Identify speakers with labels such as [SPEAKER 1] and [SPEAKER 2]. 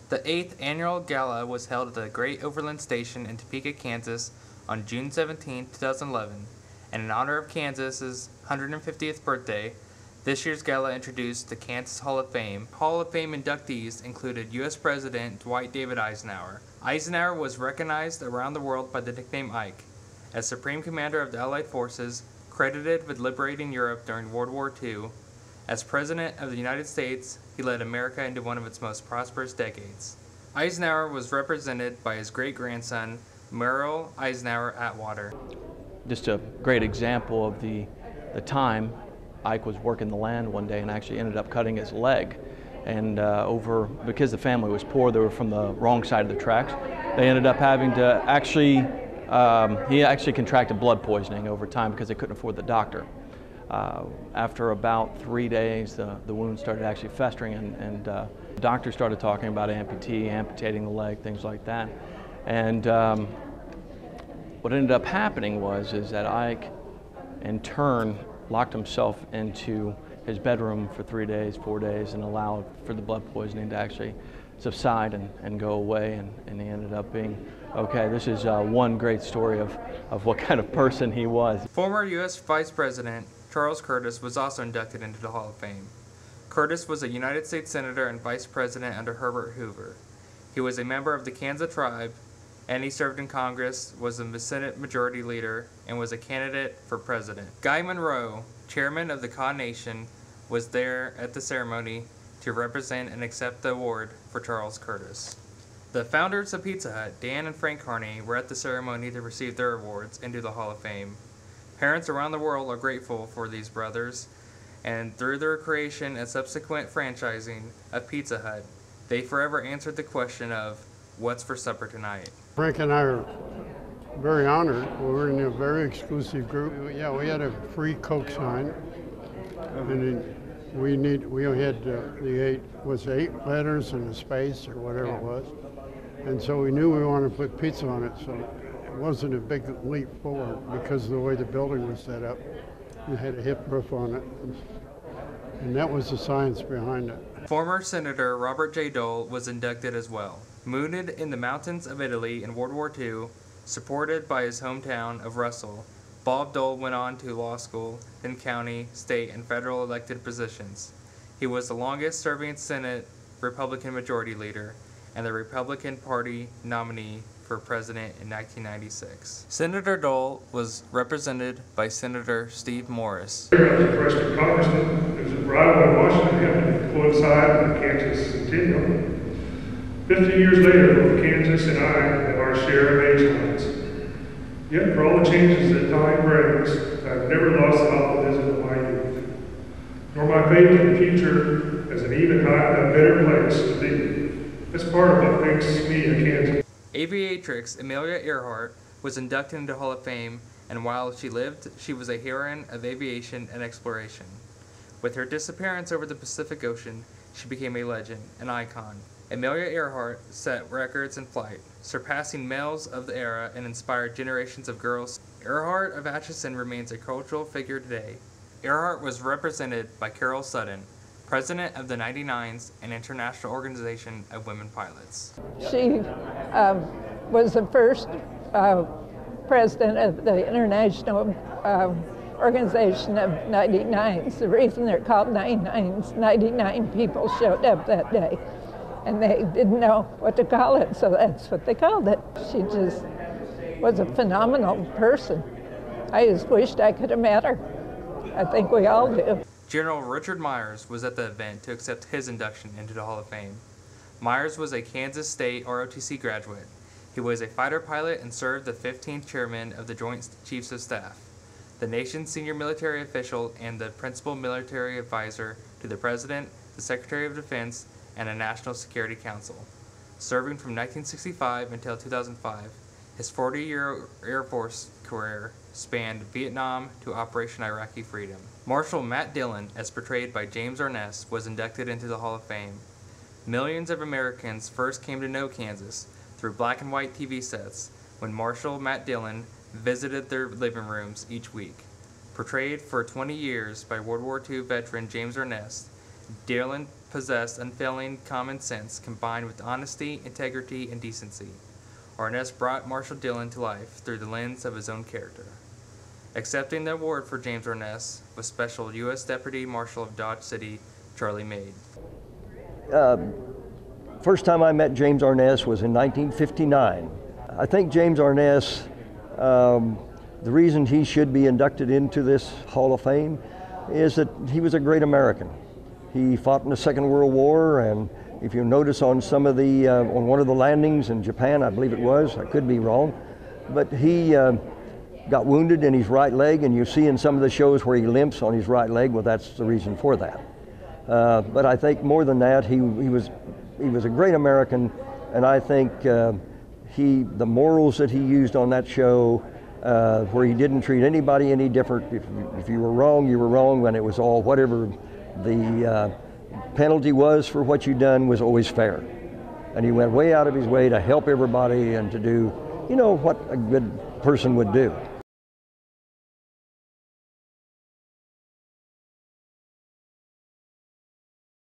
[SPEAKER 1] The 8th annual gala was held at the Great Overland Station in Topeka, Kansas on June 17, 2011, and in honor of Kansas's 150th birthday, this year's gala introduced the Kansas Hall of Fame. Hall of Fame inductees included U.S. President Dwight David Eisenhower. Eisenhower was recognized around the world by the nickname Ike. As Supreme Commander of the Allied Forces, credited with liberating Europe during World War II, as President of the United States, he led America into one of its most prosperous decades. Eisenhower was represented by his great-grandson, Merrill Eisenhower Atwater.
[SPEAKER 2] Just a great example of the time Ike was working the land one day and actually ended up cutting his leg. And because the family was poor, they were from the wrong side of the tracks. They ended up having to he actually contracted blood poisoning over time because they couldn't afford the doctor. After about 3 days, the wound started actually festering, and the doctor started talking about amputating the leg, things like that. And what ended up happening is that Ike, in turn, locked himself into his bedroom for 3 days, 4 days, and allowed for the blood poisoning to actually subside and go away, and he ended up being okay. This is one great story of what kind of person he was.
[SPEAKER 1] Former U.S. Vice President Charles Curtis was also inducted into the Hall of Fame. Curtis was a United States Senator and Vice President under Herbert Hoover. He was a member of the Kansas tribe, and he served in Congress, was the Senate Majority Leader, and was a candidate for President. Guy Monroe, Chairman of the Kaw Nation, was there at the ceremony to represent and accept the award for Charles Curtis. The founders of Pizza Hut, Dan and Frank Carney, were at the ceremony to receive their awards into the Hall of Fame. Parents around the world are grateful for these brothers, and through their creation and subsequent franchising of Pizza Hut, they forever answered the question of, what's for supper tonight?
[SPEAKER 3] Frank and I are very honored. We're in a very exclusive group. Yeah, we had a free Coke sign, and we only had the 8 letters and a space or whatever it was, and so we knew we wanted to put pizza on it. So it wasn't a big leap forward because of the way the building was set up. It had a hip roof on it, and that was the science behind it.
[SPEAKER 1] Former Senator Robert J. Dole was inducted as well. Wounded in the mountains of Italy in World War II, supported by his hometown of Russell, Bob Dole went on to law school, then county, state, and federal elected positions. He was the longest-serving Senate Republican Majority Leader and the Republican Party nominee for president in 1996. Senator Dole was represented by Senator Steve Morris.
[SPEAKER 4] I was a freshman congressman. It was a arrival in Washburn happened to coincide with the Kansas centennial. 50 years later, both Kansas and I have our share of age lines. Yet, for all the changes that time brings, I've never lost the optimism of my youth, nor my faith in the future as an even a better place to be. That's part of what makes me a Kansan.
[SPEAKER 1] Aviatrix Amelia Earhart was inducted into the Hall of Fame, and while she lived, she was a heroine of aviation and exploration. With her disappearance over the Pacific Ocean, she became a legend, an icon. Amelia Earhart set records in flight, surpassing males of the era and inspired generations of girls. Earhart of Atchison remains a cultural figure today. Earhart was represented by Carol Sutton, president of the 99s, an international organization of women pilots.
[SPEAKER 5] She was the first president of the International Organization of 99s. The reason they're called 99s, 99 people showed up that day, and they didn't know what to call it, so that's what they called it. She just was a phenomenal person. I just wished I could have met her. I think we all do.
[SPEAKER 1] General Richard Myers was at the event to accept his induction into the Hall of Fame. Myers was a Kansas State ROTC graduate. He was a fighter pilot and served the 15th chairman of the Joint Chiefs of Staff, the nation's senior military official and the principal military advisor to the President, the Secretary of Defense, and a National Security Council. Serving from 1965 until 2005, his 40-year Air Force career spanned Vietnam to Operation Iraqi Freedom. Marshal Matt Dillon, as portrayed by James Arness, was inducted into the Hall of Fame. Millions of Americans first came to know Kansas through black and white TV sets when Marshal Matt Dillon visited their living rooms each week. Portrayed for 20 years by World War II veteran James Arness, Dillon possessed unfailing common sense combined with honesty, integrity, and decency. Arness brought Marshal Dillon to life through the lens of his own character. Accepting the award for James Arness was Special U.S. Deputy Marshal of Dodge City, Charlie Maid.
[SPEAKER 6] First time I met James Arness was in 1959. I think James Arness, the reason he should be inducted into this Hall of Fame is that he was a great American. He fought in the Second World War, and if you notice on some of the, on one of the landings in Japan, I believe it was, I could be wrong, but he got wounded in his right leg, and you see in some of the shows where he limps on his right leg. Well, that's the reason for that. But I think more than that, he was a great American, and I think the morals that he used on that show, where he didn't treat anybody any different. If you were wrong, you were wrong, and it was all whatever the penalty was for what you'd done was always fair. And he went way out of his way to help everybody and to do, you know, what a good person would do.